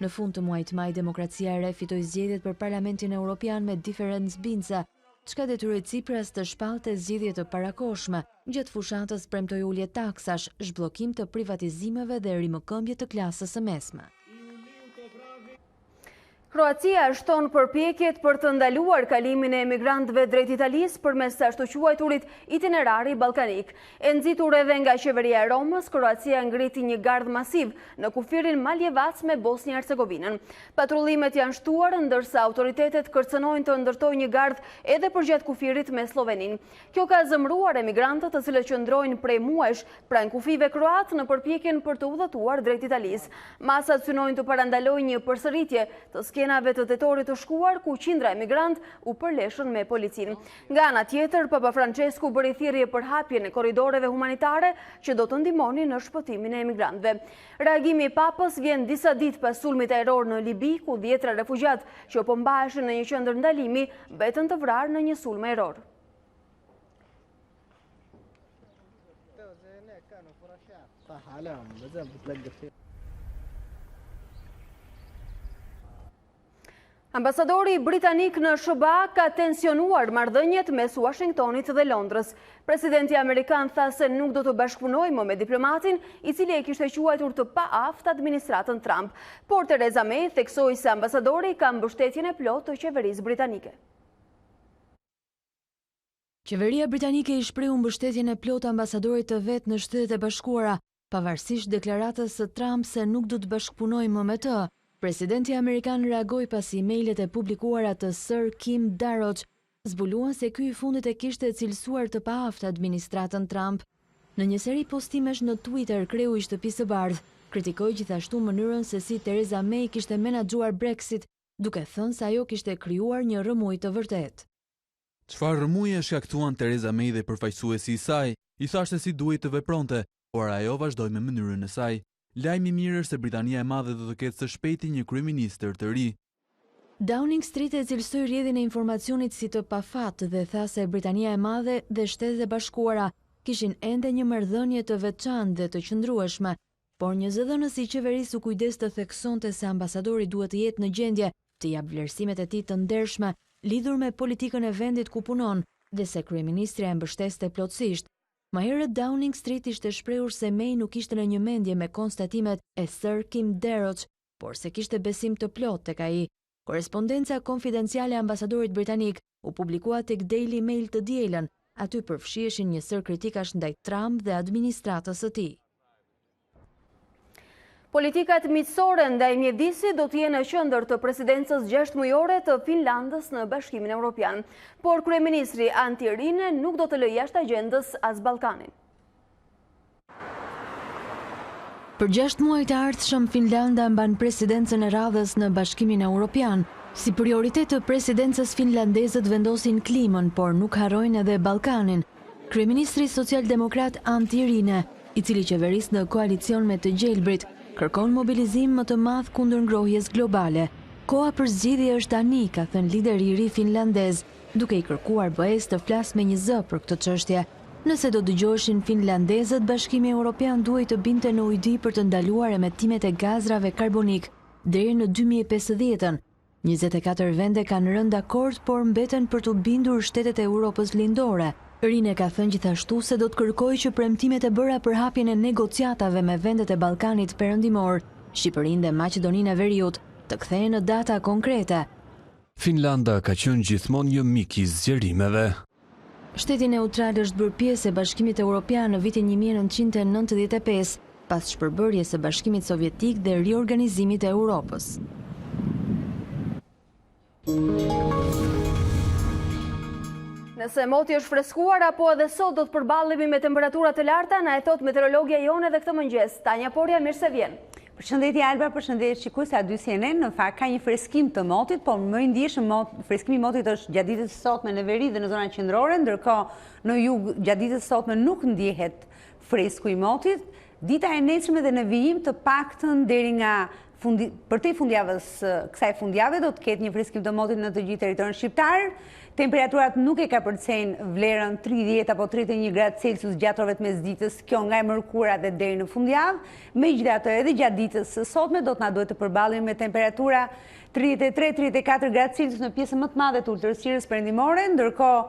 Në fund të muajit maj, Demokracia e Re fitoi zgjedhjet për Parlamentin Evropian me diferencë binca, çka detyroi Tsipras të shpallte zgjedhje të parakohshme. Gjatë fushatës premtoi ulje taksash, zhbllokim të privatizimeve dhe rimëkëmbje të klasës së mesme. Kroacia shton përpjekjet për të ndaluar kalimin e emigrantëve drejt Italisë përmes ashtu quajturit itinerari ballkanik. E nxitur edhe nga qeveria e Romës, Kroacia ngriti një gardh masiv në kufirin Maljevac me Bosnjë-Hercegovinën. Patrullimet janë shtuar, ndërsa autoritetet kërcënojnë të ndërtojë një gardh edhe përgjatë kufirit me Sloveninë. Kjo ka zëmruar emigrantët të cilët qëndrojnë prej muajsh pranë kufive kroat në përpjekjen për të udhëtuar drejt Italisë. Masat synojnë të parandalojnë një përsëritje të skenave të tetorit të shkuar, ku qindra emigrant u përleshën me policinë. Nga ana tjetër, Papa Francesku bëri thirrje për hapjen e korridoreve humanitare që do të ndihmonin në shpëtimin e emigrantëve. Reagimi i Papës vjen disa ditë pas sulmit ajror në Libi, ku 10 refugjat që po mbaheshin në një qendër ndalimi betën të vrarë në një sulm ajror. Ambasadori britanik në SBA ka tensionuar marrëdhëniet mes Washingtonit dhe Londrës. Presidenti amerikan tha se nuk do të bashkëpunojë më me diplomatin i cili e kishte quajtur të paaft administratën Trump, por Theresa May theksoi se ambasadori ka mbështetjen e plotë të qeverisë britanike. Qeveria britanike i shprehu mbështetjen e plotë ambasadorit të vet në Shtetet e Bashkuara, pavarësisht deklaratës së Trump se nuk do të bashkëpunojë më me të. Presidenti amerikan reagoi pasi emailet e publikuara të Sir Kim Darroch zbuluan se ky i fundit e kishte cilësuar të paaft administratën Trump. Në një seri postimesh në Twitter, kreu i Shtëpisë së Bardhë kritikoi gjithashtu mënyrën se si Theresa May kishte menaxhuar Brexit, duke thënë se ajo kishte krijuar një rrëmuj të vërtetë. Çfarë rrëmuji shkaktuan Theresa May dhe përfaqësuesi i saj, i thashte si duhej të vepronte, por ajo vazhdoi me mënyrën e saj. Lajmi i mirë është se Britania e Madhe do të ketë së shpejti një kryeministër të ri. Downing Street e cilësoi rrjedhin e informacionit si të pafat dhe tha se Britania e Madhe dhe Shtetet e Bashkuara kishin ende një marrëdhënie të veçantë dhe të qëndrueshme, por një zëdhënës i qeverisë u kujdes të theksonte se ambasadori duhet të jetë në gjendje të jap vlerësimet e tij të ndershme lidhur me politikën e vendit ku punon dhe se kryeministri e mbështeste plotësisht. Më herët Downing Street ishte shprehur se May nuk ishte në një mendje me konstatimet e Sir Kim Darroch, por se kishte besim të plotë tek ai. Korrespondenca konfidenciale e ambasadorit britanik u publikua tek Daily Mail të dielën. Aty përfshiheshin një sër kritikash ndaj Trump dhe administratës së tij. Politikat miqësore ndaj mjedisit do të jenë në qendër të presidencës 6 mujore të Finlandës në Bashkimin Evropian, por kryeministri Antti Rinne nuk do të lëjë jashtë agjendës as Ballkanin. Për 6 muaj të ardhshëm, Finlanda mban presidencën e radhës në Bashkimin Evropian. Si prioritet të presidencës finlandezët vendosin klimën, por nuk harrojnë edhe Ballkanin. Kryeministri socialdemokrat Antti Rinne, i cili qeveris në koalicion me të gjelbrit, kërkon mobilizim më të madh kundër ngrohjes globale. Koha për zgjidhje është tani, ka thënë lideri i ri finlandez, duke i kërkuar BE-s të flasë me një zë për këtë çështje. Nëse do dëgjoheshin finlandezët, Bashkimi Evropian duhet të binte në ujdi për të ndaluar emetimet e gazrave karbonik deri në 2050-ën. 24 vende kanë rënë dakord, por mbeten për të bindur shtetet e Europës lindore. Rinne ka thënë gjithashtu se do të kërkojë që premtimet e bëra për hapjen e negociatave me vendet e Ballkanit Perëndimor, Shqipërinë dhe Maqedoninë e Veriut, të kthehen në data konkrete. Finlanda ka qenë gjithmonë një mik I zgjerimeve. Shteti neutral është bërë pjesë e Bashkimit Evropian në vitin 1995, pas shpërbërjes së Bashkimit Sovjetik dhe riorganizimit e Europës. Nëse moti është freskuar apo edhe sot do të përballemi me temperatura të larta, na e thot meteorologja Jone edhe këtë mëngjes. Tanja Porja, mirë se vjen. Përshëndetje Alba, përshëndetje shikues, a dy CNN, në fakt ka një freskim të motit, por më I ndjeshëm freskimi I motit është gjatë ditës së sotme në veri dhe në zonat qendrore, ndërkohë në jug gjatë ditës së sotme nuk ndjehet fresku I motit. Dita e nesërme dhe në vijim të paktën deri nga përtej fundjavës, kësaj fundjave do të ketë një freskim të motit në të gjithë territorin shqiptar. Temperaturat nuk e ka përcejnë vlerën 30 apo 31 gradë Celsius gjatë orëve të mesditës, kjo nga e mërkura dhe deri në fundjavë. Megjithatë edhe gjatë ditës së sotme do të na duhet të përballemi me temperatura 33-34 gradë Celsius në pjesën më të madhe të ultërsiris perëndimore, ndërkohë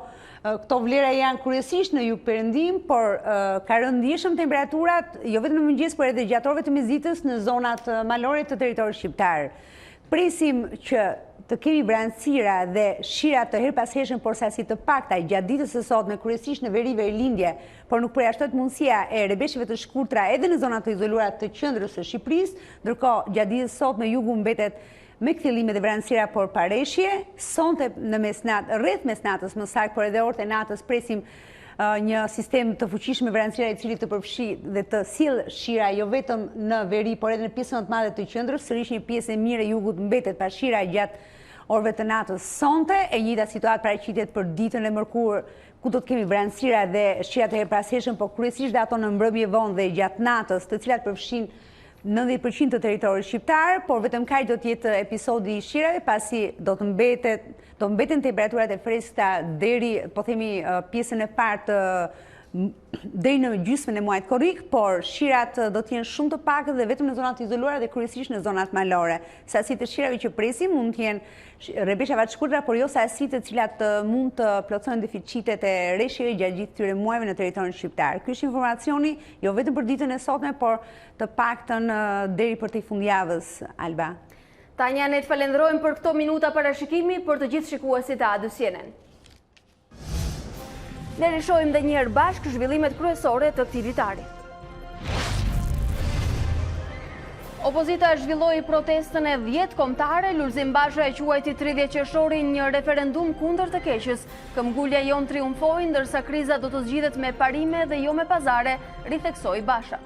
këto vlera janë kryesisht në jug perëndim, por ka rënë ndjeshëm temperaturat jo vetëm në mëngjes, por edhe gjatë orëve të mesditës në zonat malore të territorit shqiptar. Presim që të kemi vranësira dhe shira të her pas hershëm, por sasi të pakta gjatë ditës së sotme, kryesisht në veri lindje, por nuk përjashtohet mundësia e rebeshjeve të shkurtra edhe në zonat të izoluara të qendrës së Shqipërisë, ndërkohë gjatë ditës së sotme jugu mbetet me kthjellime dhe vranësira por pareshje. Sonte në mesnatë, rreth mesnatës më saktë, por edhe orët e natës presim një sistem të fuqishëm me vranësira I cili të përfshi dhe të sjell shira jo vetëm në veri, por edhe në pjesën më të madhe të qendrës, sërish një pjesë e mirë e jugut mbetet pa shira gjatë orëve të natës sonte, e njëjta situatë paraqitet për ditën e mërkurë, ku do të kemi vranësira dhe shira të herpashershëm, por kryesisht dhe ato në mbrëmje vonë dhe gjatë natës, të cilat përfshin 90% të territorit shqiptar, por vetëm kaq do të jetë episodi I shirave, pasi do mbeten temperaturat e freskëta deri, po themi, pjesën e parë të deri në gjysmën e muajit korrik, por shirat do të jenë shumë të pakët dhe vetëm në zonat izoluara dhe kryesisht në zonat malore. Sasitë e shirave që presim mund të jenë rebeshjava të shkurtra, por jo sasitë të cilat mund të plotësojnë deficitet e rreshjeve gjatë gjithë këtyre muajve në territorin shqiptar. Ky është informacioni jo vetëm për ditën e sotme, por të paktën deri përtej fundjavës, Alba. Tanja, ne të falenderojmë për këto minuta parashikimi për të gjithë shikuesit e A2 CNN. Ne rishojmë dhe njëherë bashkë zhvillimet kryesore të këtij ditari. Opozita zhvilloi protestën e 10 kombëtare, Lulzim Basha e quajti 30 qershorin një referendum kundër të keqës. Këmbgulja jon triumfoi, ndërsa kriza do të zgjidhet me parime dhe jo me pazare, ritheksoi Basha.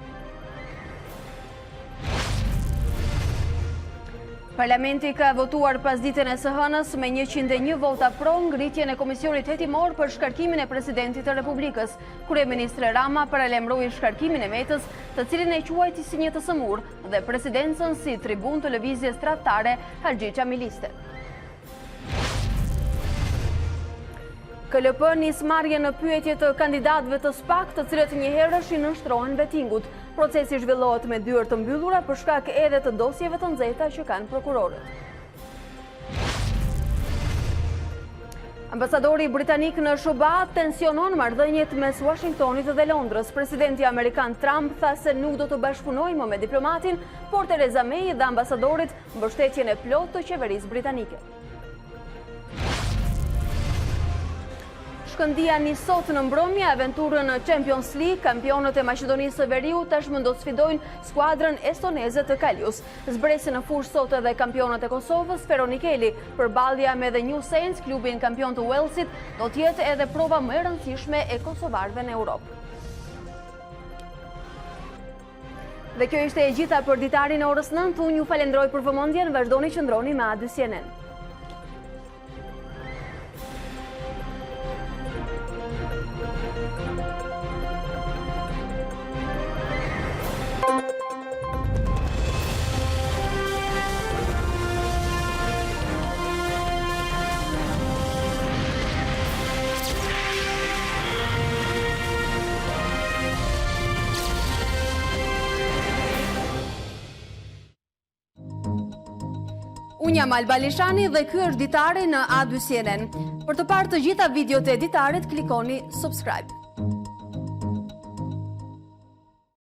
Parlamenti ka votuar pas ditën e së hënës me 101 vota pro ngritjen e Komisionit Hetimor për shkarkimin e Presidentit të Republikës. Kryeministri Rama paralajmëroi shkarkimin e Metës, të cilin e quajti si një të sëmur, dhe presidencën si tribun të lëvizjes tradhtare Haxhi Xhamiliste. KLP nis marrje në pyetje të kandidatëve të SPAK, të cilët njëherësh I nënshtrohen betingut. Procesi zhvillohet me dyert të mbyllura për shkak edhe të dosjeve të nxehta që kanë prokurorët. Ambasadori britanik në Shubat tensionon marrëdhëniet mes Washingtonit dhe Londrës. Presidenti amerikan Trump tha se nuk do të bashkëpunojë më me diplomatin, por Theresa May dhe ambasadorit mbështetjen e plotë të qeverisë britanike. Shkëndia nis sot në mbrëmje aventurën në Champions League. Kampionët e Maqedonisë së Veriut tashmë do të sfidojnë skuadrën estoneze të Kalius. Zbresin në fushë sot edhe kampionët e Kosovës, Feronikeli. Përballja me The New Saints, klubin kampion të Walesit, do të jetë edhe prova më e rëndësishme e kosovarëve në Europë. Dhe kjo ishte e gjitha për ditarin e orës 9. Unë ju falenderoj për vëmendjen, vazhdoni qëndroni me A2 CNN. Unë jam Alba Lishani dhe ky është Ditari në A2 CNN. Për të parë të gjitha videot e Ditarit, klikoni subscribe.